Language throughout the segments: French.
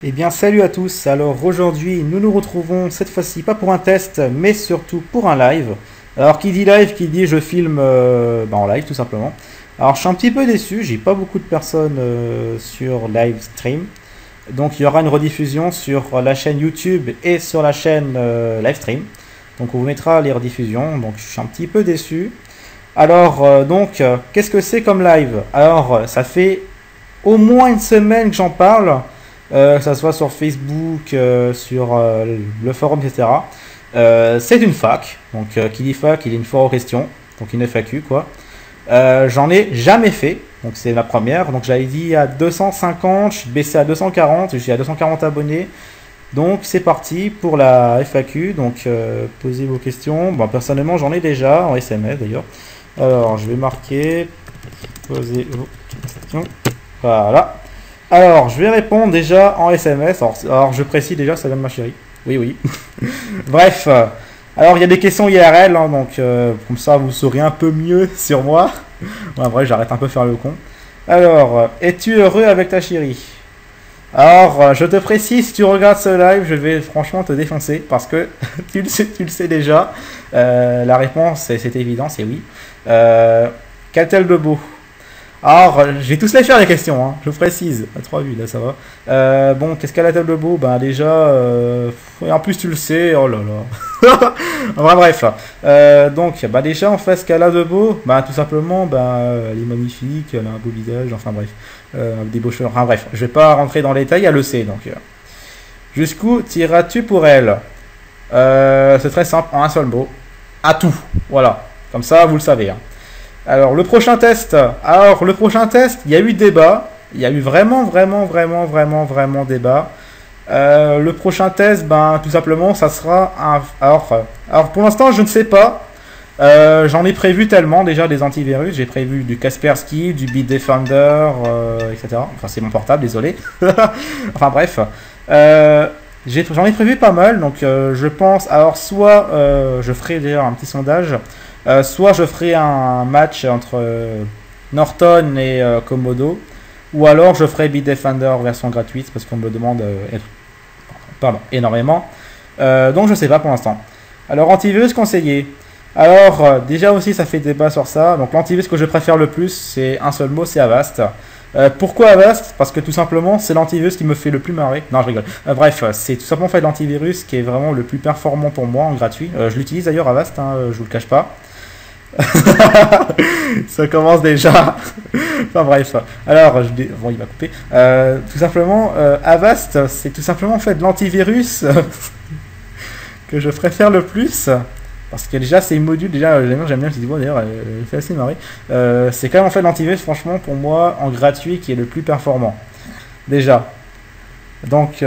Eh bien salut à tous, alors aujourd'hui nous nous retrouvons cette fois-ci pas pour un test mais surtout pour un live. Alors qui dit live, qui dit je filme en live tout simplement. Alors je suis un petit peu déçu, j'ai pas beaucoup de personnes sur live stream. Donc il y aura une rediffusion sur la chaîne YouTube et sur la chaîne live stream. Donc on vous mettra les rediffusions, donc je suis un petit peu déçu. Alors qu'est-ce que c'est comme live? Alors ça fait au moins une semaine que j'en parle. Que ça soit sur Facebook, sur le forum, etc. C'est une fac, donc qui dit fac, il y a une foire aux questions, donc une FAQ quoi. J'en ai jamais fait, donc c'est la première. Donc j'avais dit à 250, je suis baissé à 240, je suis à 240 abonnés. Donc c'est parti pour la FAQ, donc posez vos questions. Bon, personnellement j'en ai déjà, en SMS d'ailleurs. Alors je vais marquer, posez vos questions, voilà. Alors, je vais répondre déjà en SMS. Alors, je précise déjà, ça vient de ma chérie. Oui, oui. Bref. Alors, il y a des questions IRL, hein, donc comme ça, vous saurez un peu mieux sur moi. Bon, vrai, j'arrête un peu de faire le con. Alors, es-tu heureux avec ta chérie? Alors, je te précise, si tu regardes ce live, je vais franchement te défoncer parce que tu le sais déjà. La réponse, c'est évident, c'est oui. Qu'a-t-elle de beau? Alors, je vais tous les faire les questions, hein, je précise. À 3 vues, là, ça va. Bon, qu'est-ce qu'elle a de beau? Ben, déjà, et en plus, tu le sais, oh là là. Enfin, bref. Bah, déjà, en fait, ce qu'elle a de beau, ben, tout simplement, ben, elle est magnifique, elle a un beau visage, enfin, bref. Des beaux cheveux, enfin, bref. Je vais pas rentrer dans les détails, elle le sait, donc. Jusqu'où tireras-tu pour elle? C'est très simple, en un seul mot. À tout. Voilà. Comme ça, vous le savez, hein. Alors, le prochain test, il y a eu débat. Il y a eu vraiment débat. Le prochain test, ben, tout simplement, ça sera un... Alors pour l'instant, je ne sais pas. J'en ai prévu tellement, déjà, des antivirus. J'ai prévu du Kaspersky, du Bitdefender, etc. Enfin, c'est mon portable, désolé. Enfin, bref. J'en ai prévu pas mal, donc je pense... Alors, soit je ferai déjà un petit sondage... soit je ferai un match entre Norton et Komodo, ou alors je ferai Bitdefender version gratuite parce qu'on me demande énormément. Donc je sais pas pour l'instant. Alors antivirus conseillé. Alors déjà aussi ça fait débat sur ça. Donc l'antivirus que je préfère le plus, c'est un seul mot, c'est Avast. Pourquoi Avast? Parce que tout simplement c'est l'antivirus qui me fait le plus marrer. Non, je rigole. Bref, c'est tout simplement fait l'antivirus qui est vraiment le plus performant pour moi en gratuit. Je l'utilise d'ailleurs Avast, hein, je vous le cache pas. Ça commence déjà. Enfin bref. Alors, bon, il va couper. Tout simplement, Avast, c'est tout simplement fait de l'antivirus que je préfère le plus. Parce que déjà, c'est une module. Déjà, j'aime bien. Je dis, bon, d'ailleurs, elle fait assez marrer. C'est quand même en fait l'antivirus, franchement, pour moi, en gratuit, qui est le plus performant. Déjà. Donc,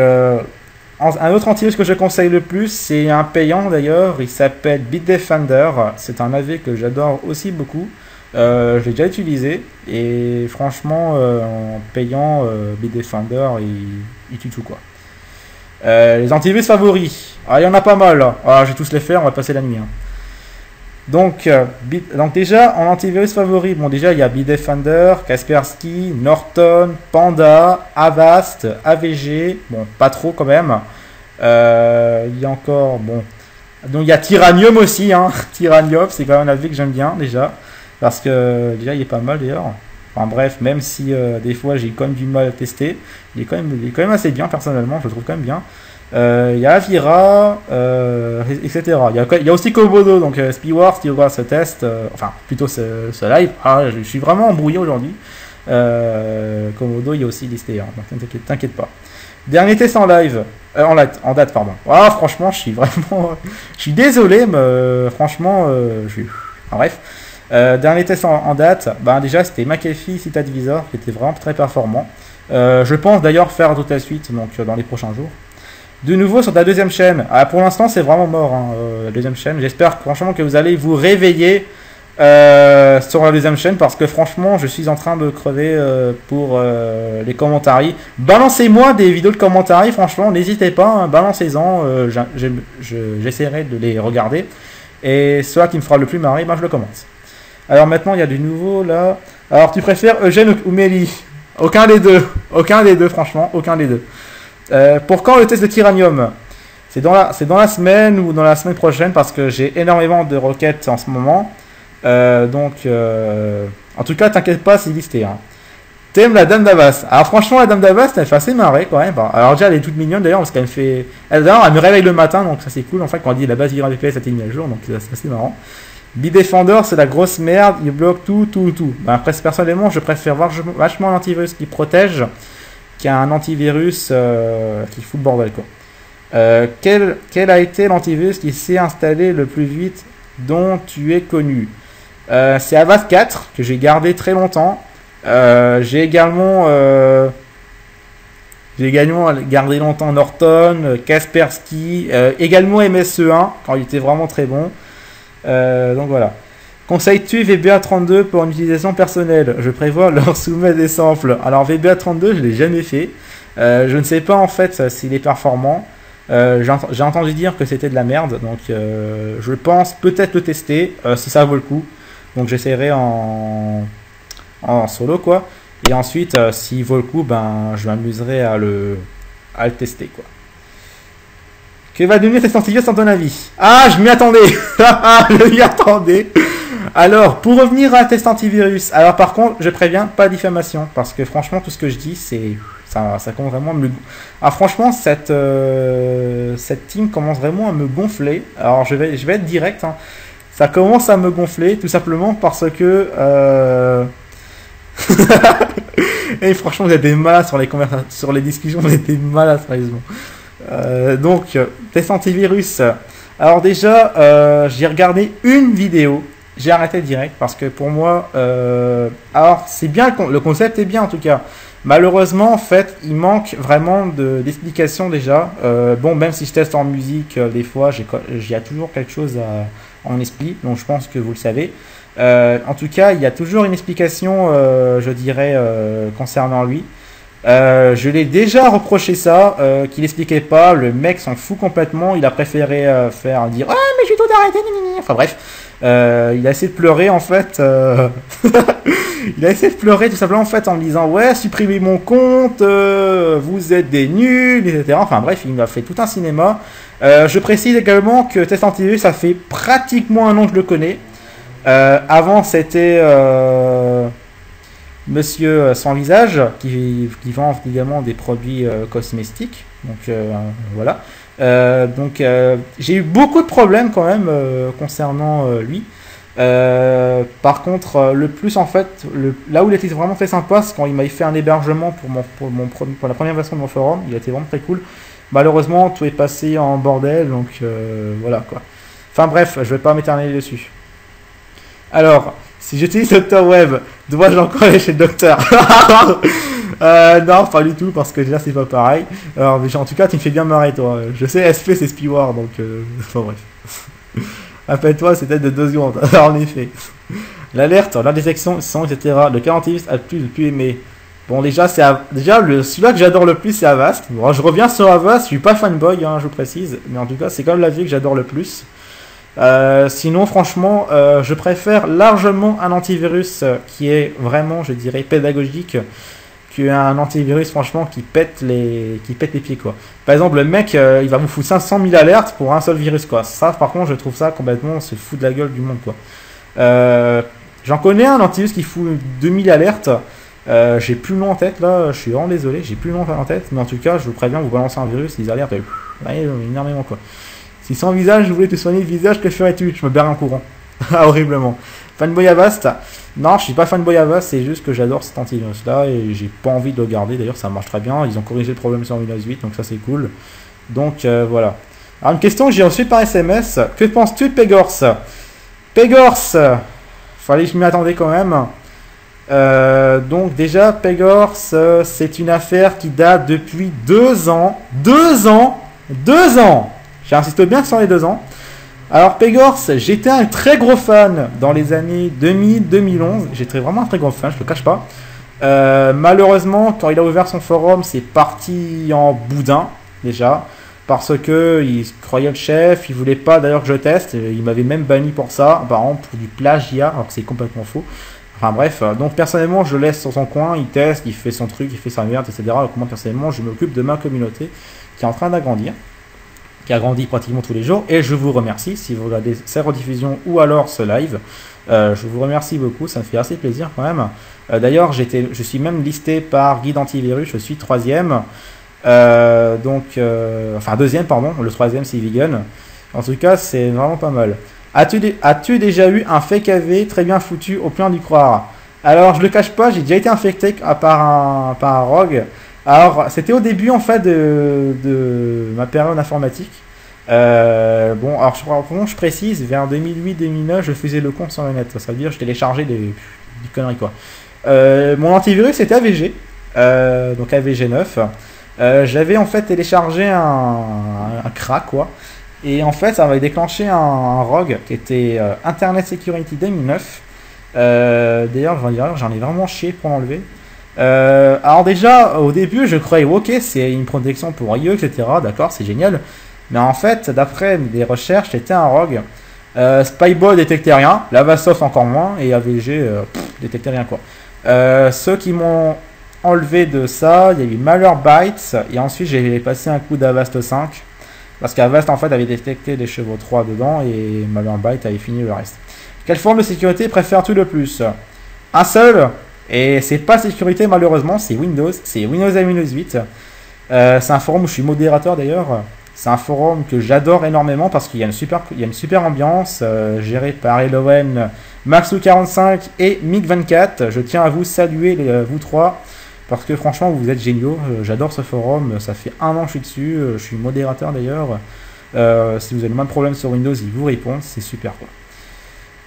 un autre antivirus que je conseille le plus, c'est un payant d'ailleurs, il s'appelle Bitdefender. C'est un AV que j'adore aussi beaucoup. Je l'ai déjà utilisé et franchement, en payant, Bitdefender, il tue tout quoi. Les antivirus favoris, il y en a pas mal. Je vais tous les faire, on va passer la nuit. Hein. Donc déjà, en antivirus favori, bon déjà il y a Bitdefender, Kaspersky, Norton, Panda, Avast, AVG, bon pas trop quand même. Il y a encore, bon, donc il y a Tyranium aussi, hein. Tyranium, c'est quand même un AV que j'aime bien déjà, parce que déjà il est pas mal d'ailleurs. Enfin bref, même si des fois j'ai quand même du mal à tester, il est quand même assez bien personnellement, je le trouve quand même bien. Il y a Avira, etc. Il y a aussi Komodo, donc Spiwars qui aura ce test, enfin plutôt ce live. Je suis vraiment embrouillé aujourd'hui. Komodo, il y a aussi listé, hein, donc t'inquiète pas. Dernier test en live, en date, pardon. Franchement, je suis désolé, mais franchement, bref. Dernier test en date, déjà c'était McAfee Citadvisor qui était vraiment très performant. Je pense d'ailleurs faire toute la suite, donc dans les prochains jours. De nouveau sur ta deuxième chaîne. Pour l'instant, c'est vraiment mort, hein, la deuxième chaîne. J'espère franchement que vous allez vous réveiller sur la deuxième chaîne parce que franchement, je suis en train de crever pour les commentaires. Balancez-moi des vidéos de commentaires, franchement, n'hésitez pas, hein, balancez-en. J'essaierai de les regarder. Et celui qui me fera le plus marrer, je le commence. Alors maintenant, il y a du nouveau là. Alors, tu préfères Eugène ou Mélie? Aucun des deux, franchement, aucun des deux. Pour quand le test de Tyranium? C'est dans la semaine ou dans la semaine prochaine parce que j'ai énormément de requêtes en ce moment. En tout cas, t'inquiète pas, c'est listé. Hein. T'aimes la Dame d'Avast? Alors franchement, la Dame d'Avast, elle fait assez marrer quand même. Alors déjà, elle est toute mignonne d'ailleurs parce qu'elle fait... D'ailleurs, elle me réveille le matin, donc ça c'est cool. En fait, quand on dit la base vivant DPS a été mise à jour, donc c'est assez marrant. Bidefender, c'est la grosse merde, il bloque tout. Ben, après, personnellement, je préfère vachement l'antivirus qui protège qu'un antivirus qui fout le bordel, quoi. Quel a été l'antivirus qui s'est installé le plus vite dont tu es connu? C'est Avast 4 que j'ai gardé très longtemps. J'ai également gardé longtemps Norton, Kaspersky, également MSE1 quand il était vraiment très bon. Donc voilà. Conseilles-tu VBA32 pour une utilisation personnelle? Je prévois leur soumettre des samples. Alors VBA32, je l'ai jamais fait. Je ne sais pas en fait s'il est performant. J'ai entendu dire que c'était de la merde, donc je pense peut-être le tester si ça vaut le coup. Donc j'essaierai en solo quoi. Et ensuite, s'il vaut le coup, ben je m'amuserai à le tester quoi. Que va devenir cet antivirus en ton avis? Ah, je m'y attendais. Je m'y attendais. Alors, pour revenir à test antivirus, alors par contre, je préviens, pas diffamation, parce que franchement, tout ce que je dis, c'est ça commence vraiment à me... Ah, franchement, cette team commence vraiment à me gonfler. Alors, je vais être direct. Hein. Ça commence à me gonfler, tout simplement parce que... Et franchement, vous êtes des malades sur les discussions, vous êtes des malades, sérieusement. Donc, test antivirus. Alors déjà, j'ai regardé une vidéo. J'ai arrêté direct parce que pour moi, alors c'est bien, le concept est bien en tout cas. Malheureusement, en fait, il manque vraiment d'explications déjà. Bon, même si je teste en musique, des fois, il y a toujours quelque chose en explique. Donc, je pense que vous le savez. En tout cas, il y a toujours une explication, je dirais, concernant lui. Je l'ai déjà reproché ça, qu'il expliquait pas. Le mec s'en fout complètement. Il a préféré dire ah mais je vais tout arrêter. Enfin bref, il a essayé de pleurer en fait. Il a essayé de pleurer tout simplement en fait en me disant ouais supprimez mon compte, vous êtes des nuls, etc. Enfin bref, il m'a fait tout un cinéma. Je précise également que Test Antivirus, ça fait pratiquement un an que je le connais. Avant c'était Monsieur Sans Visage qui vend également des produits cosmétiques. Donc voilà. J'ai eu beaucoup de problèmes quand même concernant lui. Par contre, le plus en fait, là où il était vraiment très sympa, c'est quand il m'avait fait un hébergement pour la première version de mon forum. Il était vraiment très cool. Malheureusement, tout est passé en bordel, donc voilà quoi. Enfin bref, je vais pas m'éterniser dessus. Alors, si j'utilise Docteur Web, dois-je encore aller chez le docteur? Non, pas du tout, parce que déjà c'est pas pareil. Alors, en tout cas, tu me fais bien marrer, toi. Je sais, SP c'est Spiwar, donc enfin bref. Rappelle-toi, c'était de 2 secondes. En effet. L'alerte, la détection, son, etc. Le 48 a le plus aimé. Bon, déjà, celui-là que j'adore le plus, c'est Avast. Bon, je reviens sur Avast, je suis pas fanboy, hein, je vous précise. Mais en tout cas, c'est quand même la vie que j'adore le plus. Sinon, franchement, je préfère largement un antivirus qui est vraiment, je dirais, pédagogique qu'un antivirus, franchement, qui pète les pieds, quoi. Par exemple, le mec, il va vous foutre 500 000 alertes pour un seul virus, quoi. Ça, par contre, je trouve ça complètement se fout de la gueule du monde, quoi. J'en connais un antivirus qui fout 2000 alertes. J'ai plus le nom en tête, là. Je suis vraiment désolé, j'ai plus le nom en tête. Mais en tout cas, je vous préviens, vous balancez un virus, les alertes, énormément, quoi. Si sans visage, je voulais te soigner le visage, que ferais-tu? Je me barre en courant. Horriblement. Fanboy Avast? Non, je suis pas fanboy Avast, c'est juste que j'adore cet antivirus là et j'ai pas envie de le garder. D'ailleurs, ça marche très bien. Ils ont corrigé le problème sur Windows 8, donc ça c'est cool. Donc voilà. Alors, une question que j'ai reçue par SMS. Que penses-tu de Pegors? Pegors, fallait que je m'y attendais quand même. Donc déjà, Pegors, c'est une affaire qui date depuis 2 ans. 2 ans! 2 ans! J'insiste bien sur les 2 ans. Alors Pegors, j'étais un très gros fan dans les années 2000-2011. J'étais vraiment un très gros fan, je le cache pas. Malheureusement, quand il a ouvert son forum, c'est parti en boudin déjà. Parce que il croyait le chef, il voulait pas d'ailleurs que je teste. Il m'avait même banni pour ça, apparemment pour du plagiat, alors que c'est complètement faux. Enfin bref, donc personnellement je le laisse sur son coin, il teste, il fait son truc, il fait sa merde, etc. Donc moi personnellement je m'occupe de ma communauté qui est en train d'agrandir, qui a grandi pratiquement tous les jours, et je vous remercie si vous regardez ces rediffusions ou alors ce live. Je vous remercie beaucoup, ça me fait assez plaisir quand même. D'ailleurs je suis même listé par Guide Antivirus, je suis 3e. Enfin 2e pardon, le 3e c'est Vegan. En tout cas c'est vraiment pas mal. As-tu déjà eu un fake AV très bien foutu au point d'y croire? Alors je le cache pas, j'ai déjà été infecté par un rogue. Alors c'était au début en fait de ma période informatique. Bon alors je précise, vers 2008-2009 je faisais le compte sur le net. Ça veut dire je téléchargeais des conneries quoi. Mon antivirus c'était AVG, donc AVG 9. J'avais en fait téléchargé un crack quoi. Et en fait, ça avait déclenché un rogue qui était Internet Security 2009. D'ailleurs, j'en ai vraiment chié pour l'enlever. Alors déjà, au début, je croyais, ok, c'est une protection pour IE, etc. D'accord, c'est génial. Mais en fait, d'après des recherches, c'était un rogue. Spybot détectait rien, Lavasoft encore moins, et AVG détectait rien quoi. Ceux qui m'ont enlevé de ça, il y a eu Malwarebytes, et ensuite j'ai passé un coup d'Avast 5. Parce qu'Avast en fait avait détecté des chevaux 3 dedans et Malwarebytes avait fini le reste. Quelle forme de sécurité préfères-tu le plus? Un seul, et c'est pas sécurité malheureusement, c'est Windows et Windows 8. C'est un forum où je suis modérateur d'ailleurs. C'est un forum que j'adore énormément parce qu'il y a une super ambiance gérée par Elowen, Maxou45 et Mick24. Je tiens à vous saluer vous trois. Parce que franchement, vous êtes géniaux. J'adore ce forum. Ça fait 1 an que je suis dessus. Je suis modérateur d'ailleurs. Si vous avez le même problème sur Windows, ils vous répondent. C'est super quoi.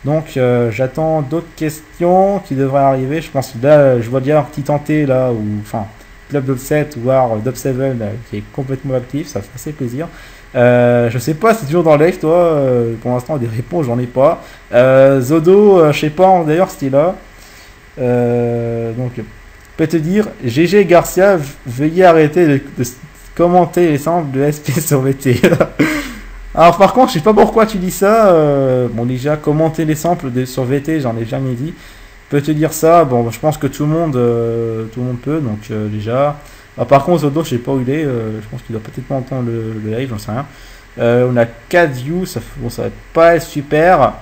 Donc, j'attends d'autres questions qui devraient arriver. Je pense que là, je vois déjà un petit tenté là. Enfin, Club Dub7 ou Dub7 qui est complètement actif. Ça fait assez plaisir. Je sais pas, c'est toujours dans le live toi. Pour l'instant, des réponses, j'en ai pas. Zodo, je sais pas d'ailleurs si t'es là. Donc. Je peux te dire, GG Garcia, veuillez arrêter de commenter les samples de SP sur VT. Alors par contre, je sais pas pourquoi tu dis ça. Bon déjà, commenter les samples sur VT, j'en ai jamais dit. Je peux te dire ça, bon je pense que tout le monde peut, donc déjà. Alors, par contre, Zodo, je sais pas où il est, je pense qu'il doit peut-être pas entendre le live, j'en sais rien. On a 4 views, ça va pas être super.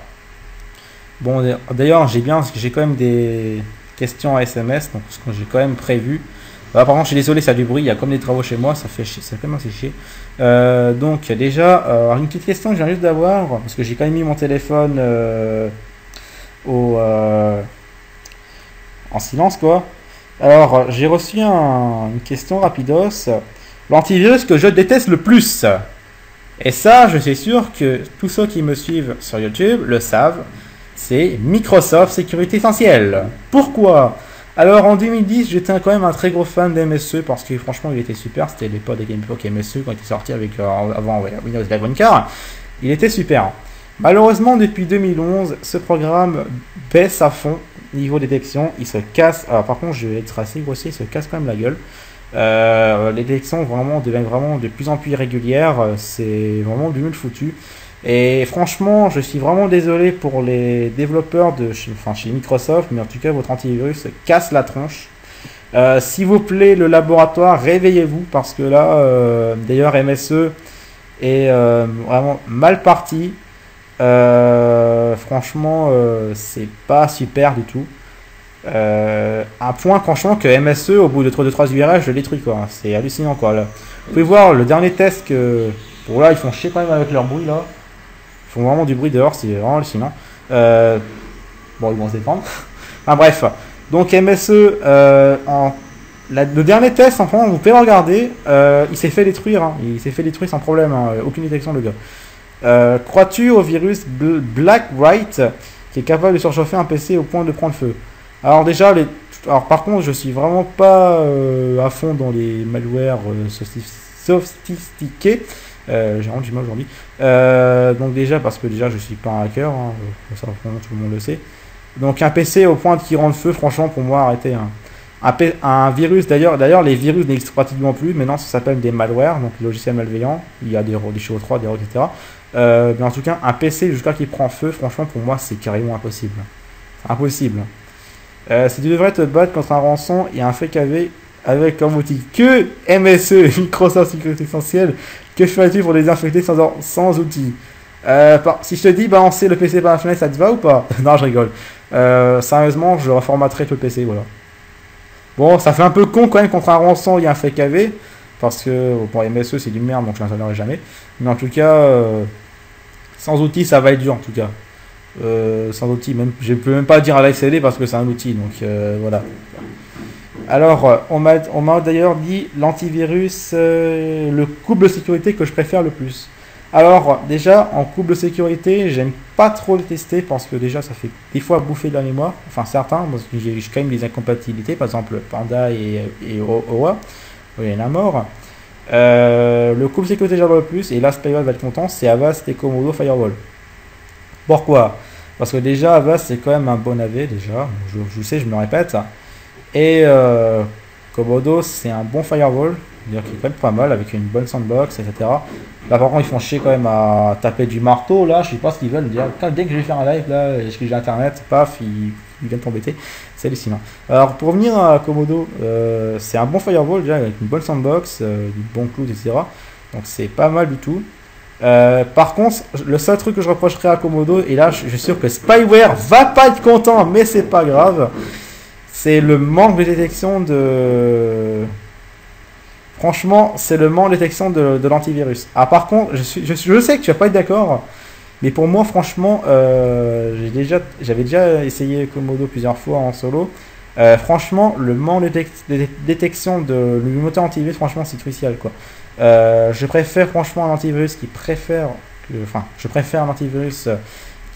Bon d'ailleurs, j'ai quand même des questions à SMS, donc ce que j'ai quand même prévu. Par contre, je suis désolé, ça a du bruit, il y a comme des travaux chez moi, ça fait chier, ça fait quand même assez chier. Donc déjà, une petite question que je viens juste d'avoir, parce que j'ai quand même mis mon téléphone en silence quoi. Alors, j'ai reçu une question rapidos. L'antivirus que je déteste le plus. Et ça, je suis sûr que tous ceux qui me suivent sur YouTube le savent. C'est Microsoft Sécurité Essentielle. Pourquoi? Alors en 2010, j'étais quand même un très gros fan d'MSE parce que franchement il était super. C'était l'époque des GamePro MSE quand il était sorti avec avant Windows Live Car. Il était super. Malheureusement depuis 2011, ce programme baisse à fond niveau détection. Il se casse. Alors par contre, je vais être assez grossier, il se casse quand même la gueule. Les détections deviennent vraiment de plus en plus irrégulières. C'est vraiment du nul foutu. Et franchement, je suis vraiment désolé pour les développeurs chez Microsoft, mais en tout cas, votre antivirus casse la tronche. S'il vous plaît, le laboratoire, réveillez-vous, parce que là, d'ailleurs, MSE est vraiment mal parti. Franchement, c'est pas super du tout. Un point, franchement, que MSE, au bout de 2-3 URL, je le détruis, quoi. C'est hallucinant, quoi. Là. Vous pouvez voir le dernier test que... Bon, là, ils font chier quand même avec leur bruit, là. Ils font vraiment du bruit dehors, c'est vraiment hallucinant. Bon, ils vont se défendre. Enfin bref. Donc MSE, le dernier test, enfin, vous pouvez le regarder. Il s'est fait détruire. Hein. Il s'est fait détruire sans problème. Hein. Aucune détection, le gars. Crois-tu au virus Black-White qui est capable de surchauffer un PC au point de prendre feu? Alors déjà, alors par contre, je suis vraiment pas à fond dans les malwares sophistiqués. J'ai vraiment du mal aujourd'hui. Donc déjà, parce que déjà je suis pas un hacker, hein, ça vraiment tout le monde le sait. Donc un PC au point qui rend le feu, franchement pour moi arrêtez. Un virus, d'ailleurs les virus n'existent pratiquement plus, maintenant ça s'appelle des malwares, donc des logiciels malveillants, il y a des SHO-3, des rogues, etc. Mais en tout cas un PC jusqu'à qui prend feu, franchement pour moi c'est carrément impossible. Impossible. Si tu devrais te battre contre un rançon et un fake AV avec comme outil que MSE, Microsoft Sécurité Essentielle, que ferais-tu pour les désinfecter sans outil? Si je te dis balancer le PC par la fenêtre, ça te va ou pas? Non, je rigole. Sérieusement, je reformaterai tout le PC, voilà. Bon, ça fait un peu con quand même contre un rançon et un fake AV, parce que bon, MSE c'est du merde, donc je l'installerai jamais. Mais en tout cas, sans outil, ça va être dur en tout cas. Sans outil, même, je peux même pas dire à l'ACD parce que c'est un outil, donc voilà. Alors, on m'a d'ailleurs dit l'antivirus, le couple de sécurité que je préfère le plus. Alors, déjà, en couple de sécurité, j'aime pas trop le tester parce que déjà, ça fait des fois bouffer de la mémoire. Enfin, certains, parce que j'ai quand même des incompatibilités, par exemple Panda et OA, il y en a mort. Le couple de sécurité que j'adore le plus, et là, Spyware va être content, c'est Avast et Comodo Firewall. Pourquoi? Parce que déjà, Avast, c'est quand même un bon AV, déjà. Je sais, je me répète. Et Komodo, c'est un bon firewall, c'est-à-dire qu'il est quand même pas mal avec une bonne sandbox, etc. Là, par contre, ils font chier quand même à taper du marteau. Là, je sais pas ce qu'ils veulent dire. Dès que je vais faire un live, là, est-ce que j'ai internet, paf, ils viennent t'embêter. C'est hallucinant. Alors, pour revenir à Komodo, c'est un bon firewall, déjà, avec une bonne sandbox, du bon cloud, etc. Donc, c'est pas mal du tout. Par contre, le seul truc que je reprocherais à Komodo, et là, je suis sûr que Spyware va pas être content, mais c'est pas grave. C'est le manque de détection de... Franchement, c'est le manque de détection de l'antivirus. Ah, par contre, je sais que tu vas pas être d'accord, mais pour moi, franchement, j'avais déjà essayé Komodo plusieurs fois en solo. Franchement, le manque de détection du moteur antivirus, franchement, c'est crucial, quoi. Je préfère franchement un antivirus je préfère un antivirus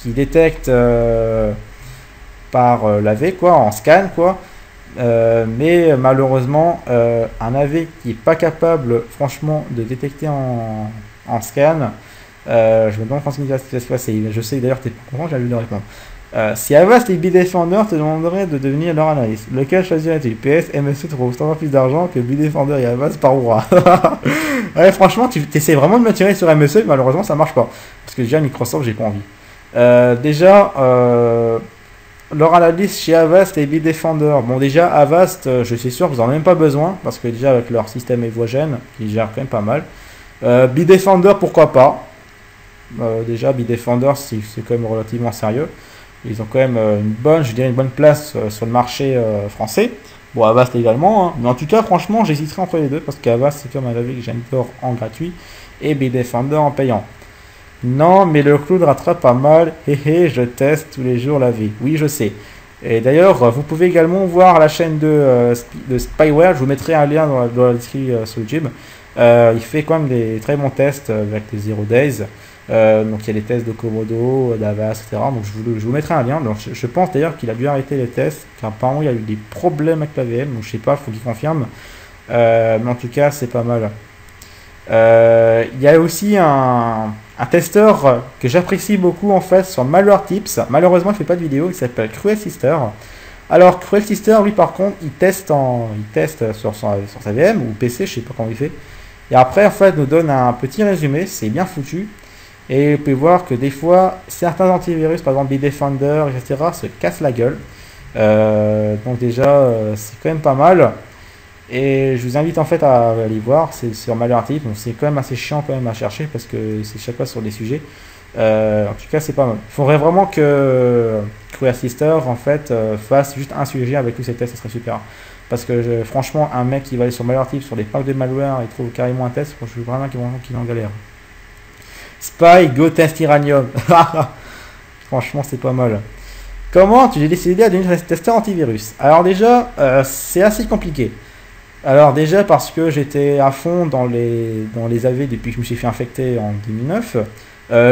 qui détecte... par l'AV quoi, en scan quoi, mais malheureusement un AV qui est pas capable franchement de détecter en scan, je me demande quand ça va se passer. Je sais d'ailleurs tu es pas content, j'ai envie de répondre. Si Avast et Bitdefender te demanderaient de devenir leur analyste, lequel choisirais-tu? PS, MSE trouve autant plus d'argent que Bitdefender et Avast par Oura. Ouais, franchement tu essaies vraiment de m'attirer sur MSE, mais malheureusement ça marche pas, parce que déjà Microsoft j'ai pas envie. Leur analyse chez Avast et Bitdefender. Bon, déjà, Avast, je suis sûr que vous n'en avez même pas besoin, parce que déjà, avec leur système Evogen, qui gère quand même pas mal. Bitdefender, pourquoi pas. Déjà, Bitdefender, c'est quand même relativement sérieux. Ils ont quand même une bonne place sur le marché français. Bon, Avast également, hein. Mais en tout cas, franchement, j'hésiterai entre les deux, parce qu'Avast, c'est comme un avis que j'adore en gratuit, et Bitdefender en payant. Non, mais le cloud rattrape pas mal. Hé, je teste tous les jours la vie. Oui, je sais. Et d'ailleurs, vous pouvez également voir la chaîne de Spyware. Je vous mettrai un lien dans la description sur YouTube. Il fait quand même des très bons tests avec les Zero Days. Donc il y a les tests de Komodo, d'Avast, etc. Donc je vous mettrai un lien. Donc, je pense d'ailleurs qu'il a dû arrêter les tests, car apparemment il y a eu des problèmes avec la VM. Donc je sais pas, il faut qu'il confirme. Mais en tout cas, c'est pas mal. Il y a aussi un testeur que j'apprécie beaucoup en fait sur Malware Tips. Malheureusement, il fait pas de vidéo. Il s'appelle Cruel Sister. Alors Cruel Sister, lui par contre, il teste sur sa VM ou PC, je sais pas comment il fait. Et après, en fait, nous donne un petit résumé. C'est bien foutu. Et vous pouvez voir que des fois, certains antivirus, par exemple Bitdefender, etc., se cassent la gueule. Donc déjà, c'est quand même pas mal. Et je vous invite en fait à aller voir, c'est sur Malware Tips, donc c'est quand même assez chiant quand même à chercher parce que c'est chaque fois sur des sujets. En tout cas, c'est pas mal. Il faudrait vraiment que Cruel Sister en fait fasse juste un sujet avec tous ces tests, ça serait super. Parce que franchement, un mec qui va aller sur Malware Tips, sur les packs de malware, il trouve carrément un test, je suis vraiment qu'il est en galère. Spy, Go Test Iranium. Franchement, c'est pas mal. Comment j'ai décidé à devenir testeur antivirus? Alors déjà, c'est assez compliqué. Alors déjà parce que j'étais à fond dans les AV depuis que je me suis fait infecter en 2009.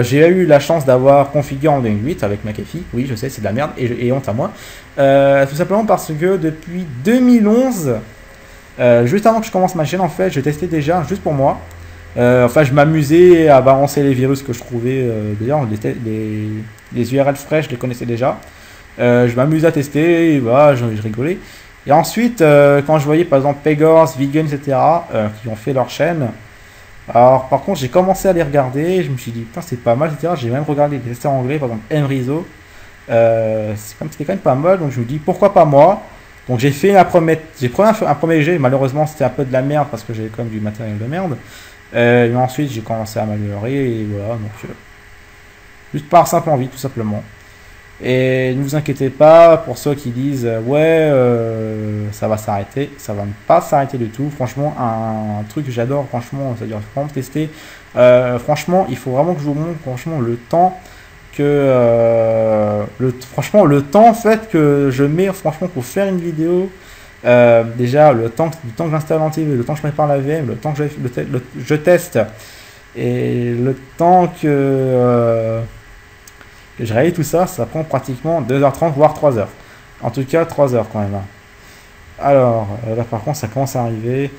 J'ai eu la chance d'avoir configuré en 2008 avec McAfee. Oui, je sais, c'est de la merde et honte à moi. Tout simplement parce que depuis 2011, juste avant que je commence ma chaîne, en fait, je testais déjà juste pour moi. Enfin, je m'amusais à balancer les virus que je trouvais. D'ailleurs, les URL fraîches, je les connaissais déjà. Je m'amusais à tester, et voilà, je rigolais. Et ensuite, quand je voyais par exemple Pegors, Vegan, etc., qui ont fait leur chaîne, alors par contre, j'ai commencé à les regarder, je me suis dit, putain, c'est pas mal, etc. J'ai même regardé des testeurs anglais, par exemple Enrizo, C'était quand même pas mal, donc je me dis pourquoi pas moi. Donc j'ai fait j'ai pris un premier jet, malheureusement c'était un peu de la merde parce que j'avais quand même du matériel de merde. Mais ensuite j'ai commencé à m'améliorer et voilà, donc juste par simple envie tout simplement. Et ne vous inquiétez pas pour ceux qui disent ouais ça va s'arrêter, ça va ne pas s'arrêter du tout. Franchement un truc que j'adore, franchement, c'est-à-dire vraiment tester. Franchement il faut vraiment que je vous montre franchement le temps que franchement le temps en fait que je mets franchement pour faire une vidéo. Déjà le temps que j'installe l'antivirus, le temps que je prépare la VM, le temps que je teste et le temps que je réalise tout ça, ça prend pratiquement 2h30 voire 3h. En tout cas 3h quand même. Alors là par contre ça commence à arriver.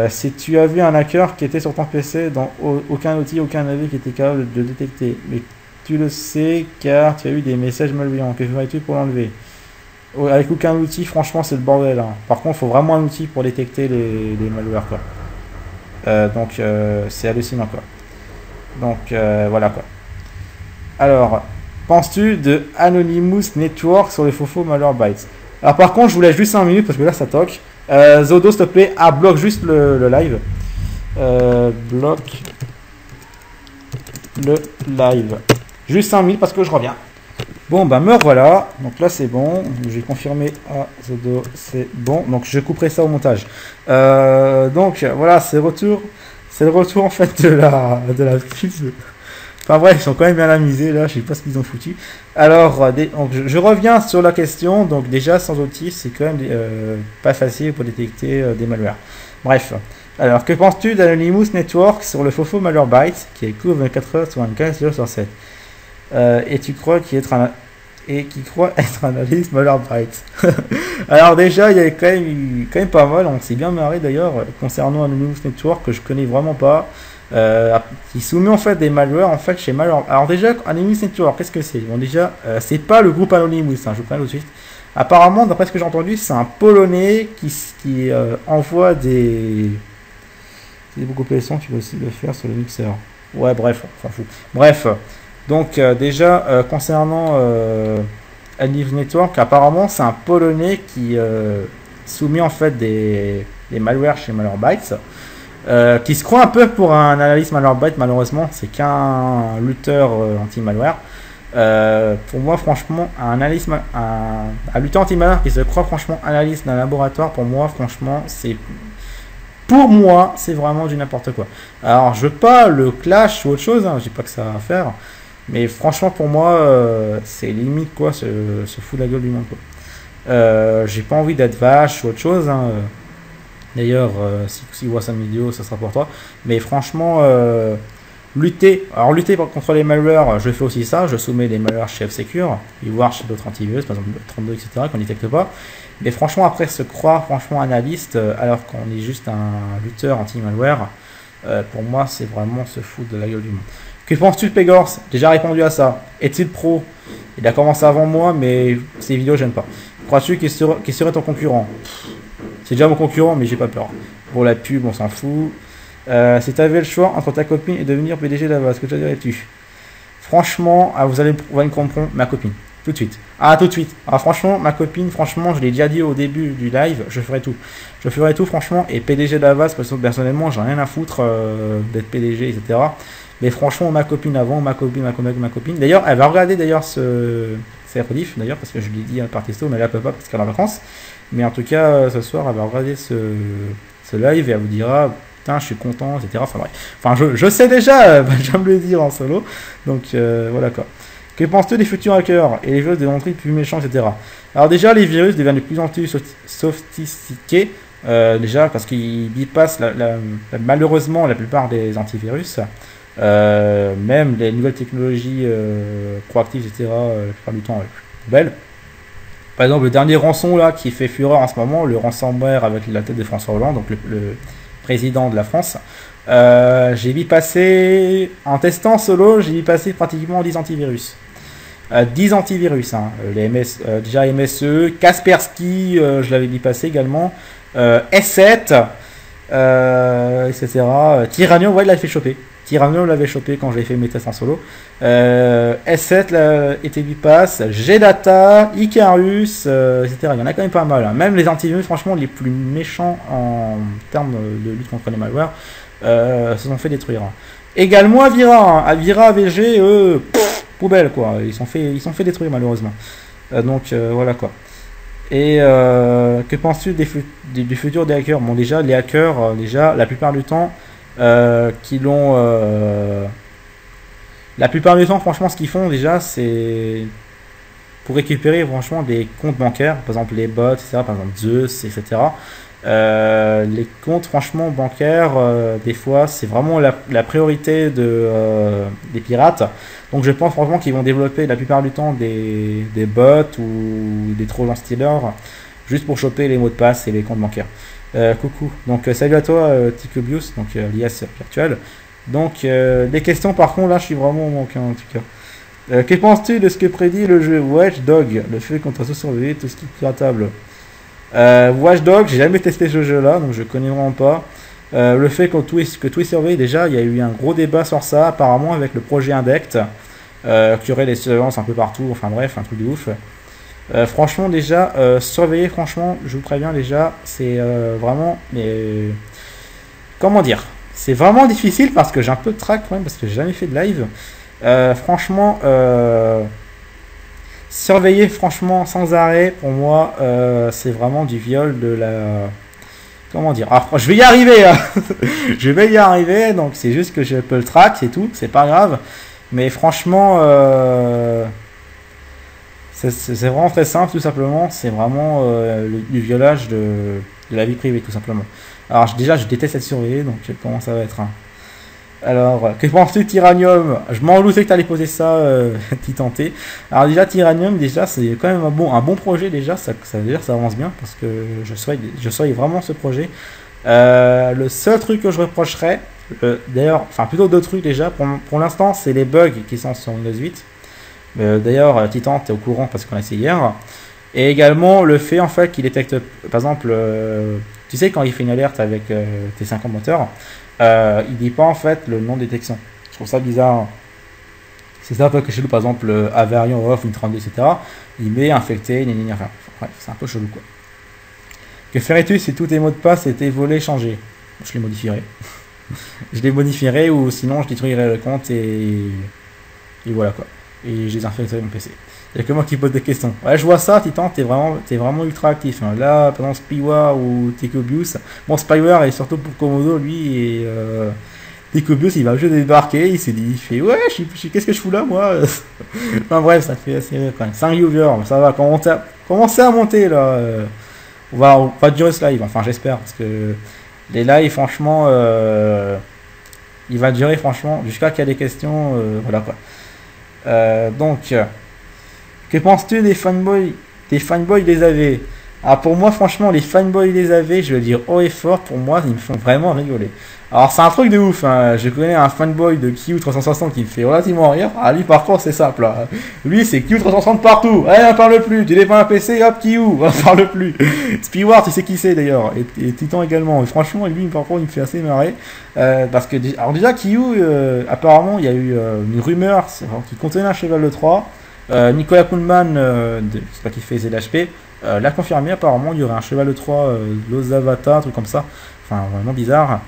Si tu as vu un hacker qui était sur ton PC, dans aucun outil, aucun avis qui était capable de détecter, mais tu le sais car tu as eu des messages malveillants, que ferais-tu pour l'enlever? Avec aucun outil, franchement c'est le bordel. Hein. Par contre il faut vraiment un outil pour détecter les malwares quoi. Donc c'est hallucinant quoi. Donc voilà quoi. Alors, penses-tu de Anonymous Network sur les faux Malwarebytes? Alors par contre je vous laisse juste 5 minutes parce que là ça toque. Zodo s'il te plaît, bloque juste le live. Bloque le live. Juste 5 minutes parce que je reviens. Bon bah me voilà, donc là c'est bon, j'ai confirmé à Zodo, c'est bon, donc je couperai ça au montage. Donc voilà, c'est le retour en fait de la pub. Enfin bref, ils sont quand même bien amusés là, je sais pas ce qu'ils ont foutu. Alors, donc, je reviens sur la question, donc déjà sans outil, c'est quand même pas facile pour détecter des malwares. Bref, alors que penses-tu d'Anonymous Network sur le faux Malwarebytes qui est couvre 24 heures sur 24 sur 7 et tu crois qu'il être un analyste Malwarebytes. Alors déjà, il y a quand même pas mal, on s'est bien marré d'ailleurs concernant Anonymous Network que je connais vraiment pas. Qui soumet en fait des malwares en fait chez Malware. Alors déjà Anonymous Network, qu'est-ce que c'est? Bon déjà c'est pas le groupe Anonymous, hein, je vous préviens tout de suite. Apparemment d'après ce que j'ai entendu c'est un Polonais qui envoie des... Si vous coupez le son tu peux aussi le faire sur le mixeur. Ouais bref, on s'en fout. Bref, donc déjà concernant Anonymous Network, apparemment c'est un Polonais qui soumet en fait des malwares chez Malwarebytes. Qui se croit un peu pour un analyste Malwarebytes, malheureusement, c'est qu'un lutteur anti-malware. Pour moi, franchement, un lutteur anti-malware qui se croit franchement analyste d'un laboratoire, pour moi, franchement, c'est vraiment du n'importe quoi. Alors, je veux pas le clash ou autre chose, hein, je dis pas que ça va faire, mais franchement, pour moi, c'est limite quoi, se fout de la gueule du monde quoi. J'ai pas envie d'être vache ou autre chose. Hein, d'ailleurs, si vous voyez cette vidéo, ça sera pour toi. Mais franchement, lutter contre les malwares, je fais aussi ça. Je soumets des malwares chez F-Secure, et voir chez d'autres antivirus, par exemple 32, etc., qu'on ne détecte pas. Mais franchement, après se croire franchement analyste, alors qu'on est juste un lutteur anti-malware, pour moi, c'est vraiment se foutre de la gueule du monde. Que penses-tu de Pegors? Déjà répondu à ça. Est-il pro? Il a commencé avant moi, mais ses vidéos, j'aime pas. Crois-tu qu'il serait ton concurrent? C'est déjà mon concurrent, mais j'ai pas peur. Pour la pub, on s'en fout. Si tu avais le choix entre ta copine et devenir PDG d'Avast, que te dirais-tu? Franchement, vous allez me comprendre, ma copine. Tout de suite. Tout de suite. Franchement, ma copine, franchement, je l'ai déjà dit au début du live, je ferai tout. Je ferai tout, franchement. Et PDG d'Avast, parce que personnellement, j'en ai rien à foutre d'être PDG, etc. Mais franchement, ma copine avant, ma copine. D'ailleurs, elle va regarder d'ailleurs c'est rediff, d'ailleurs, parce que je lui ai dit par texto, mais elle ne peut pas parce qu'elle est en vacances. Mais en tout cas, ce soir, elle va regarder ce live et elle vous dira putain, je suis content, etc. Enfin bref. Enfin, je sais déjà, elle va déjà me le dire en solo. Donc voilà quoi. Que penses-tu des futurs hackers et les virus de l'entrée plus méchants, etc. Alors déjà, les virus deviennent de plus en plus sophistiqués. Déjà parce qu'ils bypassent malheureusement la plupart des antivirus. Même les nouvelles technologies proactives, etc. La plupart du temps, belles. Par exemple, le dernier rançon là qui fait fureur en ce moment, le ransomware avec la tête de François Hollande, donc le président de la France. J'ai bypassé, en testant solo, j'ai bypassé pratiquement 10 antivirus. 10 antivirus, hein. Déjà MSE, Kaspersky, je l'avais bypassé également. S7, etc. Tyrannium, ouais, il l'a fait choper. Tyranno l'avait chopé quand j'ai fait mes tests en solo. S7 là, était du pass. G-Data, Icarus, etc. Il y en a quand même pas mal. Hein. Même les antivirus, franchement, les plus méchants en termes de lutte contre les malwares, se sont fait détruire. Hein. Également Avira. Hein. Avira, AVG, eux, poubelle quoi. Ils sont fait détruire malheureusement. Donc voilà quoi. Et que penses-tu du futur des hackers? Bon déjà, les hackers, déjà, la plupart du temps, qui l'ont la plupart du temps franchement ce qu'ils font déjà c'est pour récupérer franchement des comptes bancaires, par exemple les bots, etc., par exemple Zeus, etc. Les comptes franchement bancaires, des fois c'est vraiment la priorité des pirates. Donc je pense franchement qu'ils vont développer la plupart du temps des bots ou des trojans stealers juste pour choper les mots de passe et les comptes bancaires. Coucou, donc salut à toi Ticobius, donc l'IS virtuel. Donc des questions par contre là je suis vraiment manquant en tout cas. Que penses-tu de ce que prédit le jeu Watch Dogs, le fait qu'on doit se surveiller tout ce qui est piratable? Watch Dogs, j'ai jamais testé ce jeu là donc je connais vraiment pas. Le fait que tout est surveillé, déjà il y a eu un gros débat sur ça apparemment avec le projet Indect qui aurait des surveillances un peu partout, enfin bref un truc de ouf. Franchement déjà surveiller, franchement je vous préviens déjà c'est vraiment comment dire, c'est vraiment difficile parce que j'ai un peu de trac quand même parce que j'ai jamais fait de live. Franchement surveiller franchement sans arrêt pour moi c'est vraiment du viol de la, comment dire, ah, je vais y arriver hein. Je vais y arriver, donc c'est juste que j'ai un peu le trac, c'est tout, c'est pas grave, mais franchement c'est vraiment très simple, tout simplement. C'est vraiment du violage de la vie privée, tout simplement. Alors déjà, je déteste être surveillé, donc comment ça va être hein. Alors, que penses-tu de Tyrannium? Je m'en doutais que tu allais poser ça, Titanté. Alors déjà, Tyrannium, déjà, c'est quand même un bon projet, déjà. Ça veut dire que ça avance bien, parce que je souhaite vraiment ce projet. Le seul truc que je reprocherais, d'ailleurs, enfin plutôt deux trucs déjà, pour l'instant, c'est les bugs qui sont sur Windows 8. D'ailleurs, Titan, tu es au courant parce qu'on l'a essayé hier. Et également le fait en fait qu'il détecte, par exemple, tu sais quand il fait une alerte avec tes 50 moteurs, il dit pas en fait le nom de détection. Je trouve ça bizarre. C'est ça un peu que chelou, par exemple Avarion off, une 32, etc. Il met infecté, enfin bref, c'est un peu chelou quoi. Que ferais-tu si tous tes mots de passe étaient volés, changés? Je les modifierais. Je les modifierais ou sinon je détruirais le compte et voilà quoi. Et je les infecterai mon PC. Il n'y a que moi qui pose des questions. Ouais, je vois ça, Titan, t'es vraiment ultra actif. Hein. Là, par exemple, Spyware ou Ticobius. Bon, Spyware est surtout pour Komodo, lui, et Ticobius, il va juste débarquer, il s'est dit, il fait, ouais, qu'est-ce que je fous là, moi? Enfin bref, ça fait assez rire quand même. 5 viewers, ça va, commencer à monter, là. On va durer ce live, enfin, j'espère, parce que les lives, franchement, il va durer, franchement, jusqu'à qu'il y ait des questions, voilà quoi. Donc, que penses-tu des fanboys des AV? Ah, pour moi, franchement, les fanboys des AV, je veux dire haut et fort, pour moi, ils me font vraiment rigoler. Alors, c'est un truc de ouf, hein. Je connais un fanboy de Q360 qui me fait relativement rire. Ah, lui, par contre, c'est simple. Hein. Lui, c'est Q360 partout. Allez, on parle plus. Tu dépends un PC, hop, Q, on parle plus. Spyware, tu sais qui c'est d'ailleurs. Et Titan également. Et franchement, lui, par contre, il me fait assez marrer. Parce que, alors déjà, Q, apparemment, il y a eu une rumeur qui contenait un cheval de 3. Nicolas Kuhlmann, c'est pas qui fait ZHP, l'a confirmé. Apparemment, il y aurait un cheval de 3, Lozavata, un truc comme ça. Enfin, vraiment bizarre.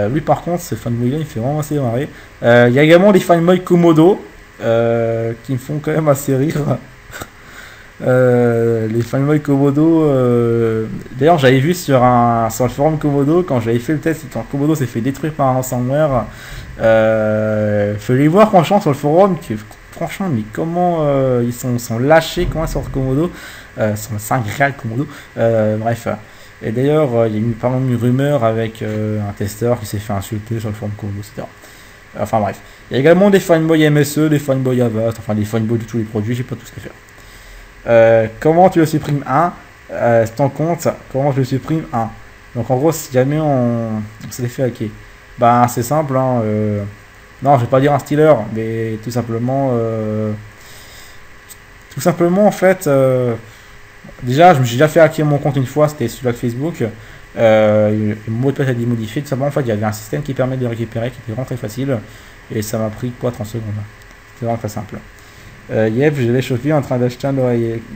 Lui par contre, ce fanboy là il fait vraiment assez marrer. Il y a également des fanboys Komodo qui me font quand même assez rire. Les fanboys Komodo, d'ailleurs j'avais vu sur le forum Komodo quand j'avais fait le test quand Komodo s'est fait détruire par un ransomware. Fallait voir franchement sur le forum que franchement mais comment ils sont lâchés comment sur Komodo, sur le 5 Real Komodo. Bref. Et d'ailleurs, il y a eu par exemple une rumeur avec un testeur qui s'est fait insulter sur le forum Komodo, etc. Enfin bref. Il y a également des fanboys MSE, des fanboys Avast, enfin des fanboys de tous les produits, j'ai pas tout ce qu'il faire. Comment tu le supprimes 1 c'est ton compte, comment je le supprime 1. Donc en gros, si jamais on s'est fait hacker, ben c'est simple, hein, non, je vais pas dire un stealer, mais tout simplement en fait. Déjà, j'ai déjà fait hacker mon compte une fois, c'était celui de Facebook. Le mot de passe a été modifié. Tout simplement, en fait, il y avait un système qui permet de récupérer, qui était vraiment très facile. Et ça m'a pris quoi 30 secondes. C'était vraiment très simple. Yep, je l'ai chauffé en train d'acheter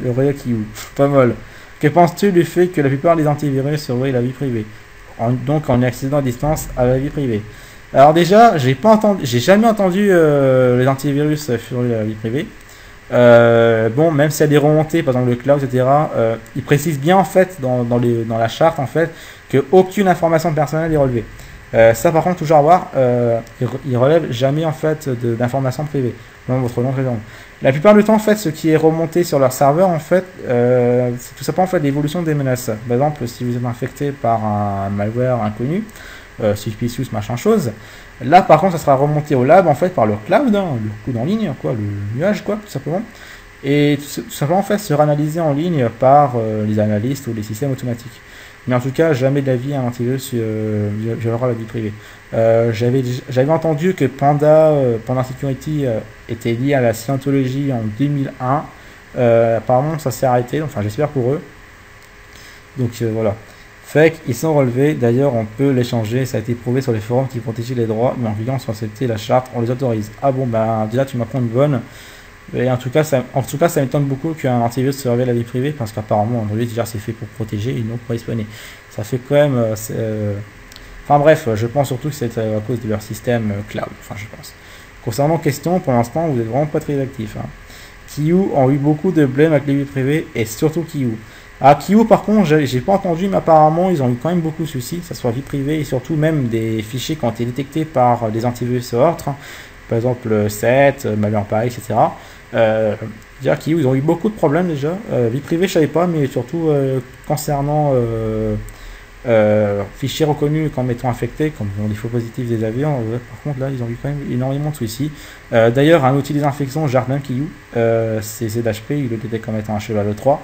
l'oreiller Kiyu. Pas mal. Que penses-tu du fait que la plupart des antivirus surveillent la vie privée, donc en accédant à distance à la vie privée? Alors déjà, j'ai jamais entendu les antivirus surveiller la vie privée. Bon, même s'il y a des remontées, par exemple le cloud, etc., il précise bien en fait dans la charte en fait qu'aucune information personnelle est relevée. Ça par contre toujours à voir, il relève jamais en fait d'informations privées, dans votre nom présent. La plupart du temps en fait, ce qui est remonté sur leur serveur en fait, c'est tout simplement en fait l'évolution des menaces. Par exemple, si vous êtes infecté par un malware inconnu, suspicious machin chose. Là, par contre, ça sera remonté au lab en fait par le cloud, hein, le cloud en ligne, quoi, le nuage, quoi, tout simplement. Et tout simplement en fait sera analysé en ligne par les analystes ou les systèmes automatiques. Mais en tout cas, jamais de la vie un antivirus violera la vie privée. J'avais entendu que Panda Security était lié à la Scientologie en 2001. Apparemment, ça s'est arrêté. Enfin, j'espère pour eux. Donc voilà. Fait qu'ils sont relevés, d'ailleurs on peut les changer, ça a été prouvé sur les forums qui protégeaient les droits, mais en cliquant sur accepter la charte, on les autorise. Ah bon, bah déjà tu m'apprends une bonne, et en tout cas ça m'étonne beaucoup qu'un antivirus surveille la vie privée, parce qu'apparemment Android déjà c'est fait pour protéger et non pour espionner. Ça fait quand même... Enfin bref, je pense surtout que c'est à cause de leur système cloud, enfin je pense. Concernant question, pour l'instant vous n'êtes vraiment pas très actifs. Hein. Kiyu ont eu beaucoup de blême avec les vies privées, et surtout Kiyu. À Kiyu, par contre, j'ai pas entendu, mais apparemment, ils ont eu quand même beaucoup de soucis, que ce soit vie privée et surtout même des fichiers qui ont été détectés par des antivirus et autres, hein. Par exemple 7, malware pareil, etc. Dire Kiyu, ils ont eu beaucoup de problèmes déjà. Vie privée, je savais pas, mais surtout concernant fichiers reconnus comme étant infectés, comme des faux positifs des avions, par contre là, ils ont eu quand même énormément de soucis. D'ailleurs, un outil désinfection Jardin Kiyu, c'est ZHP, il le détecte comme étant un cheval 3.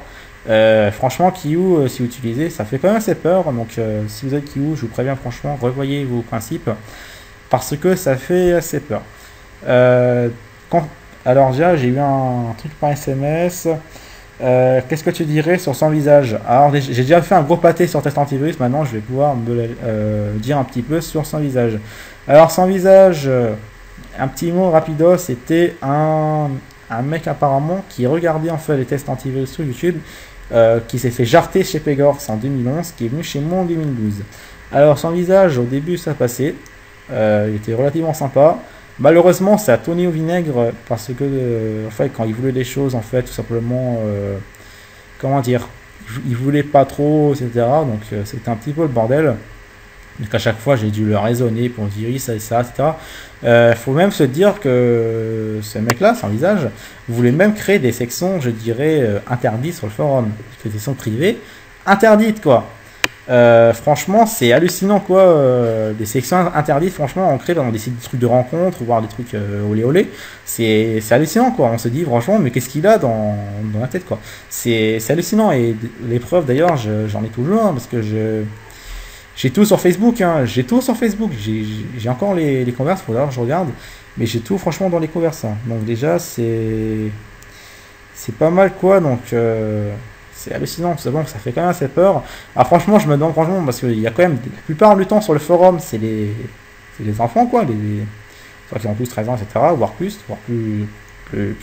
Franchement, Kiyu, si vous utilisez, ça fait quand même assez peur. Donc, si vous êtes Kiyu, je vous préviens, franchement, revoyez vos principes parce que ça fait assez peur. Alors, déjà, j'ai eu un truc par SMS. Qu'est-ce que tu dirais sur Sans Visage? Alors, j'ai déjà fait un gros pâté sur test antivirus. Maintenant, je vais pouvoir me dire un petit peu sur Sans Visage. Alors, Sans Visage, un petit mot rapido, c'était un mec apparemment qui regardait en fait les tests antivirus sur YouTube. Qui s'est fait jarter chez Pegors en 2011, qui est venu chez moi en 2012. Alors Sans Visage, au début ça passait, il était relativement sympa. Malheureusement ça a tourné au vinaigre parce que en fait quand il voulait des choses en fait tout simplement, comment dire, il voulait pas trop, etc. Donc c'était un petit peu le bordel. Donc à chaque fois j'ai dû le raisonner pour dire oui ça et ça, etc. Faut même se dire que ce mec-là, Sans Visage, voulait même créer des sections, je dirais, interdites sur le forum. Des sections privées, interdites quoi. Franchement, c'est hallucinant quoi. Des sections interdites, franchement, on crée dans des trucs de rencontres, voire des trucs olé olé. C'est hallucinant quoi. On se dit franchement, mais qu'est-ce qu'il a dans la tête quoi. C'est hallucinant. Et les preuves d'ailleurs, j'en ai toujours, hein, parce que j'ai tout sur Facebook, hein. J'ai tout sur Facebook. J'ai encore les converses, faut d'ailleurs je regarde. Mais j'ai tout franchement dans les converses. Hein. Donc déjà, c'est pas mal quoi. Donc c'est hallucinant. C'est bon, ça fait quand même assez peur. Alors franchement, je me demande franchement, parce qu'il y a quand même, la plupart du temps sur le forum, c'est les enfants quoi. Soit qui ont tous 13 ans, etc. Voire plus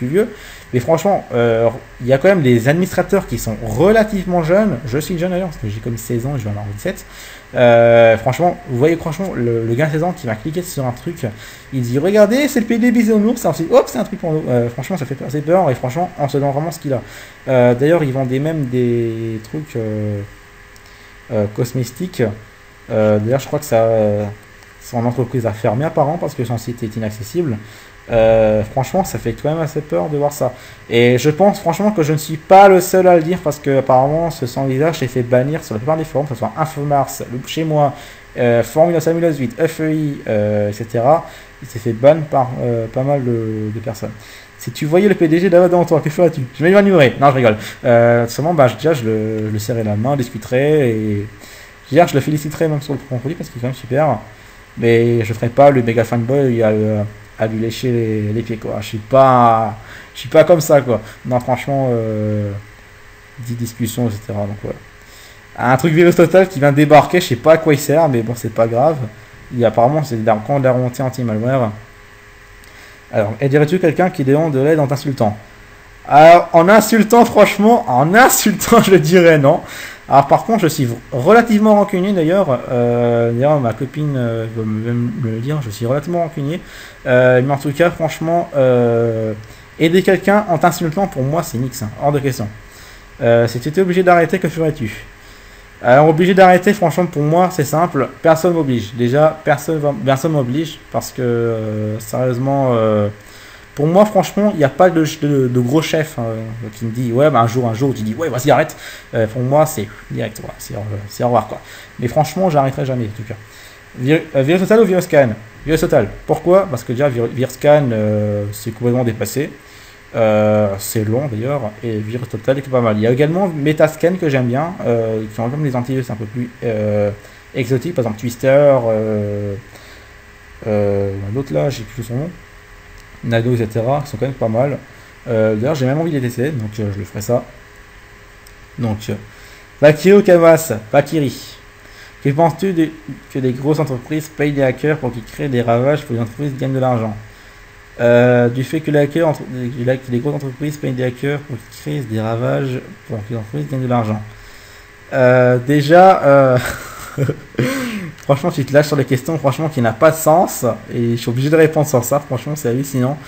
vieux. Mais franchement, il y a quand même des administrateurs qui sont relativement jeunes. Je suis jeune d'ailleurs, parce que j'ai comme 16 ans et je vais en avoir 17. Franchement, vous voyez franchement le gars de 16 ans qui va cliquer sur un truc, il dit regardez c'est le PD bisounours, hop c'est un truc pour nous. Franchement ça fait assez peur et franchement on se demande vraiment ce qu'il a. D'ailleurs ils vendent même des trucs cosmétiques. D'ailleurs je crois que son entreprise a fermé apparemment parce que son site est inaccessible. Franchement ça fait quand même assez peur de voir ça et je pense franchement que je ne suis pas le seul à le dire parce que apparemment ce Sans Visage s'est fait bannir sur la plupart des forums, que ce soit Infomars, chez moi, Forum 1908, FEI, etc. Il s'est fait ban par pas mal de personnes. Si tu voyais le PDG là-bas devant toi, que ferais-tu? Je vais m'ignorer. Non je rigole. Seulement déjà je le serrais la main, discuterai et je le féliciterai même sur le produit parce qu'il est quand même super, mais je ferai pas le méga fanboy à lui lécher les pieds quoi. Je suis pas comme ça quoi. Non franchement 10 discussions etc. Donc voilà. Un truc virus total qui vient de débarquer, je sais pas à quoi il sert, mais bon, c'est pas grave. Apparemment, c'est quand de la remontée anti-malware. Alors, et dirais-tu quelqu'un qui demande de l'aide en t'insultant? Alors, en insultant, franchement, je dirais non. Alors, par contre, je suis relativement rancunier d'ailleurs. D'ailleurs, ma copine va me le dire, je suis relativement rancunier. Mais en tout cas, franchement, aider quelqu'un en t'insultant, pour moi, c'est nix, hein, hors de question. Si tu étais obligé d'arrêter, que ferais-tu? Alors, obligé d'arrêter, franchement, pour moi, c'est simple. Personne m'oblige. Déjà, personne m'oblige parce que, sérieusement, pour moi, franchement, il n'y a pas de gros chef qui me dit, ouais, bah, un jour, tu dis, ouais, vas-y, arrête. Pour moi, c'est direct, voilà, c'est au revoir, quoi. Mais franchement, j'arrêterai jamais, en tout cas. Virus Total ou Virus Scan? Virus Total. Pourquoi? Parce que déjà, Virus Scan, c'est complètement dépassé. C'est long d'ailleurs, et Virus Total est pas mal. Il y a également Metascan que j'aime bien, qui ont comme des antivirus un peu plus exotiques, par exemple Twister, l'autre là, j'ai plus son nom, Nado, etc., qui sont quand même pas mal. D'ailleurs, j'ai même envie de les tester, donc je le ferai ça. Donc, Valkyrie ou Canvas? Valkyrie. Que penses-tu que des grosses entreprises payent des hackers pour qu'ils créent des ravages pour que les entreprises gagnent de l'argent? Du fait que les grosses entreprises payent des hackers pour qu'ils créent des ravages pour que les entreprises gagnent de l'argent. Déjà, franchement, tu te lâches sur des questions franchement qui n'ont pas de sens et je suis obligé de répondre sur ça. Franchement, c'est hallucinant.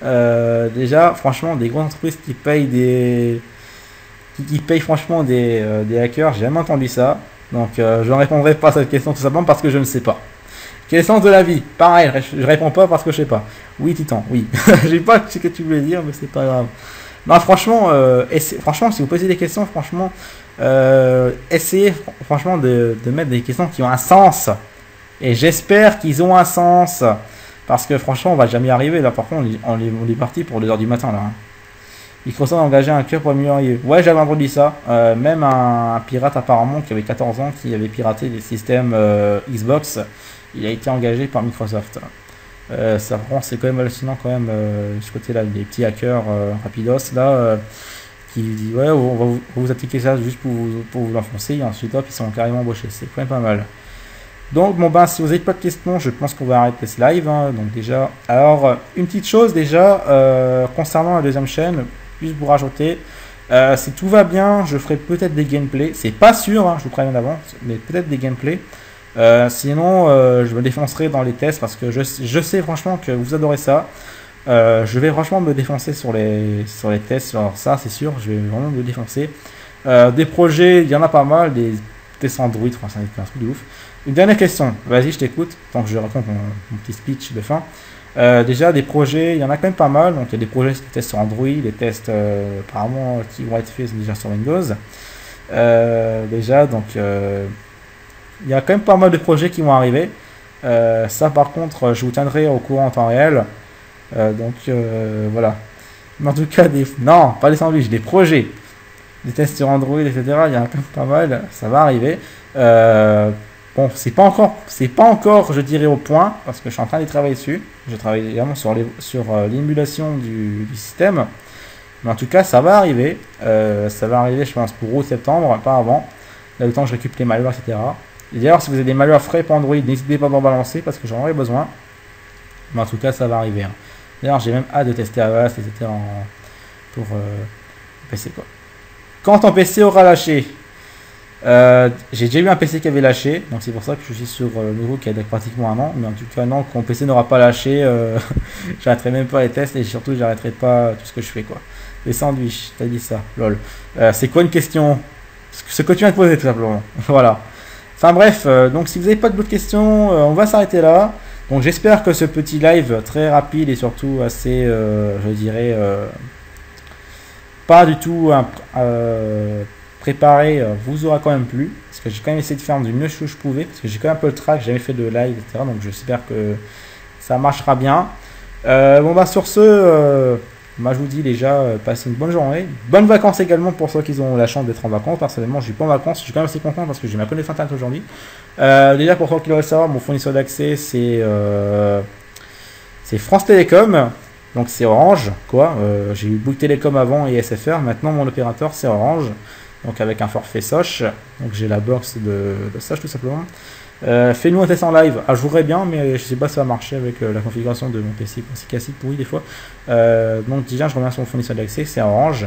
Déjà, franchement, des grosses entreprises qui payent qui payent franchement des hackers, j'ai jamais entendu ça. Donc, je ne répondrai pas à cette question tout simplement parce que je ne sais pas. Quel est le sens de la vie? Pareil, je réponds pas parce que je sais pas. Oui, Titan, oui. Je sais pas ce que tu voulais dire, mais c'est pas grave. Non, franchement, franchement, si vous posez des questions, franchement, essayez franchement de mettre des questions qui ont un sens. Et j'espère qu'ils ont un sens. Parce que franchement, on va jamais y arriver. Là, par contre, on est parti pour 2h du matin, là. Hein. Microsoft a engagé un cœur pour améliorer. Ouais, j'avais entendu ça. Même un pirate, apparemment, qui avait 14 ans, qui avait piraté les systèmes Xbox, il a été engagé par Microsoft. Ça c'est quand même hallucinant quand même ce côté-là, des petits hackers rapidos là qui disent ouais on va vous appliquer ça juste pour vous l'enfoncer et ensuite hop ils sont carrément embauchés, c'est quand même pas mal. Donc bon ben si vous n'avez pas de questions, je pense qu'on va arrêter ce live hein. Donc déjà, alors une petite chose déjà concernant la deuxième chaîne, juste pour rajouter, si tout va bien, je ferai peut-être des gameplays, c'est pas sûr, hein, je vous préviens d'avance, mais peut-être des gameplays. Sinon, je me défoncerai dans les tests parce que je sais franchement que vous adorez ça. Je vais franchement me défoncer sur les tests. Alors ça, c'est sûr, je vais vraiment me défoncer. Des projets, il y en a pas mal. Des tests Android, franchement, c'est un truc de ouf. Une dernière question, vas-y, je t'écoute. Tant que je raconte mon petit speech de fin. Déjà, des projets, il y en a quand même pas mal. Donc, il y a des projets, des tests sur Android, des tests apparemment qui vont être faits déjà sur Windows. Déjà, donc... il y a quand même pas mal de projets qui vont arriver. Ça par contre, je vous tiendrai au courant en temps réel. Voilà. Mais en tout cas, non, pas des sandwichs, des projets. Des tests sur Android, etc. Il y en a quand même pas mal. Ça va arriver. Bon, c'est pas encore, je dirais, au point, parce que je suis en train d'y travailler dessus. Je travaille également sur l'émulation du système. Mais en tout cas, ça va arriver. Ça va arriver, je pense, pour août-septembre, pas avant. Là, le temps que je récupère les malwares, etc. Et d'ailleurs, si vous avez des malwares frais pour Android, n'hésitez pas à m'en balancer parce que j'en aurai besoin. Mais en tout cas, ça va arriver. Hein. D'ailleurs, j'ai même hâte de tester Avast, etc. Pour PC, quoi. Quand ton PC aura lâché, j'ai déjà eu un PC qui avait lâché, donc c'est pour ça que je suis sur le nouveau qui a pratiquement un an. Mais en tout cas, non, quand mon PC n'aura pas lâché, j'arrêterai même pas les tests et surtout, j'arrêterai pas tout ce que je fais, quoi. Les sandwichs, t'as dit ça, lol. C'est quoi une question? Ce que tu viens de poser, tout simplement. Voilà. Enfin bref, donc si vous n'avez pas d'autres questions, on va s'arrêter là. Donc j'espère que ce petit live très rapide et surtout assez, je dirais, pas du tout préparé, vous aura quand même plu. Parce que j'ai quand même essayé de faire du mieux que je pouvais. Parce que j'ai quand même un peu le track, j'ai jamais fait de live, etc. Donc j'espère que ça marchera bien. Bon bah sur ce... moi je vous dis déjà, passez une bonne journée. Bonnes vacances également pour ceux qui ont la chance d'être en vacances. Personnellement, je suis pas en vacances, je suis quand même assez content parce que j'ai ma connexion internet aujourd'hui. Déjà pour ceux qui veulent savoir, mon fournisseur d'accès c'est France Télécom. Donc c'est Orange, quoi. J'ai eu Bouygues Télécom avant et SFR. Maintenant mon opérateur c'est Orange. donc avec un forfait Soch. Donc j'ai la box de Soch tout simplement. Fais-nous un test en live. Ah, je voudrais bien, mais je sais pas si ça va marcher avec la configuration de mon PC. C'est cassé pourri des fois. Donc déjà, je reviens sur mon fournisseur d'accès, c'est Orange.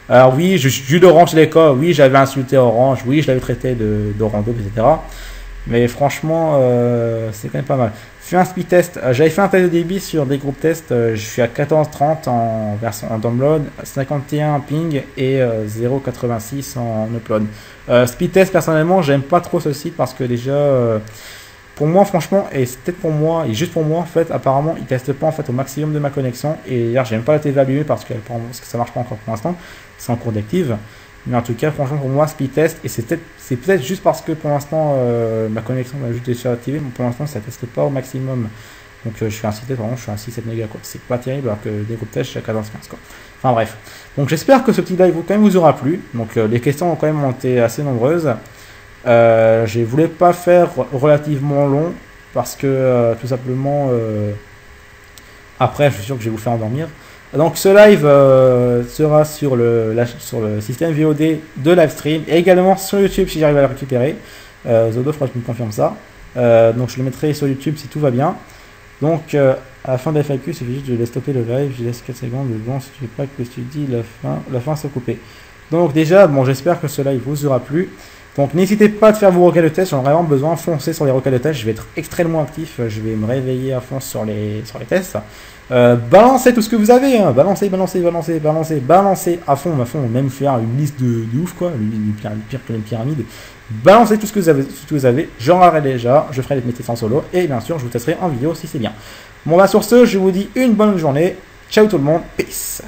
Alors oui, je suis d'Orange les cas. Oui, j'avais insulté Orange. Oui, je l'avais traité de rando, etc. Mais franchement, c'est quand même pas mal. Fais un speed test. J'avais fait un test de débit sur des groupes tests. Je suis à 14,30 en version en download, 51 ping et 0,86 en upload. Speed test, personnellement, j'aime pas trop ce site parce que déjà, pour moi, franchement, et c'est peut-être pour moi, et juste pour moi, en fait, apparemment, ils testent pas en fait au maximum de ma connexion. Et hier, j'aime pas la TV allumée parce que ça marche pas encore pour l'instant. C'est en cours d'active. Mais en tout cas, franchement, pour moi, speed test, et c'est peut-être juste parce que pour l'instant, ma connexion va juste déjà activée, mais pour l'instant, ça ne teste pas au maximum. Donc, je suis incité, vraiment, je suis à 6-7 mégas, quoi. C'est pas terrible, alors que des groupes tests, je suis à 14-15, quoi. Enfin, bref. Donc, j'espère que ce petit live, quand même, vous aura plu. Donc, les questions ont quand même été assez nombreuses. Je ne voulais pas faire relativement long, parce que, tout simplement, après, je suis sûr que je vais vous faire endormir. Donc ce live sera sur le système VOD de Livestream et également sur YouTube si j'arrive à le récupérer. Zodo, je crois que je me confirme ça. Donc je le mettrai sur YouTube si tout va bien. Donc à la fin de la FAQ, il suffit juste de stopper le live, je laisse 4 secondes, bon si tu veux pas que tu dis la fin se couper. Donc déjà, bon j'espère que ce live vous aura plu. Donc n'hésitez pas à faire vos requêtes de test, j'en ai vraiment besoin, foncez sur les requêtes de test, je vais être extrêmement actif, je vais me réveiller à fond sur les tests. Balancez tout ce que vous avez, hein. Balancez à fond, même faire une liste de ouf quoi, pire que une pyramide. Balancez tout ce que vous avez, j'en aurai déjà, je ferai des tests en solo, et bien sûr je vous testerai en vidéo si c'est bien. Bon bah sur ce, je vous dis une bonne journée, ciao tout le monde, peace.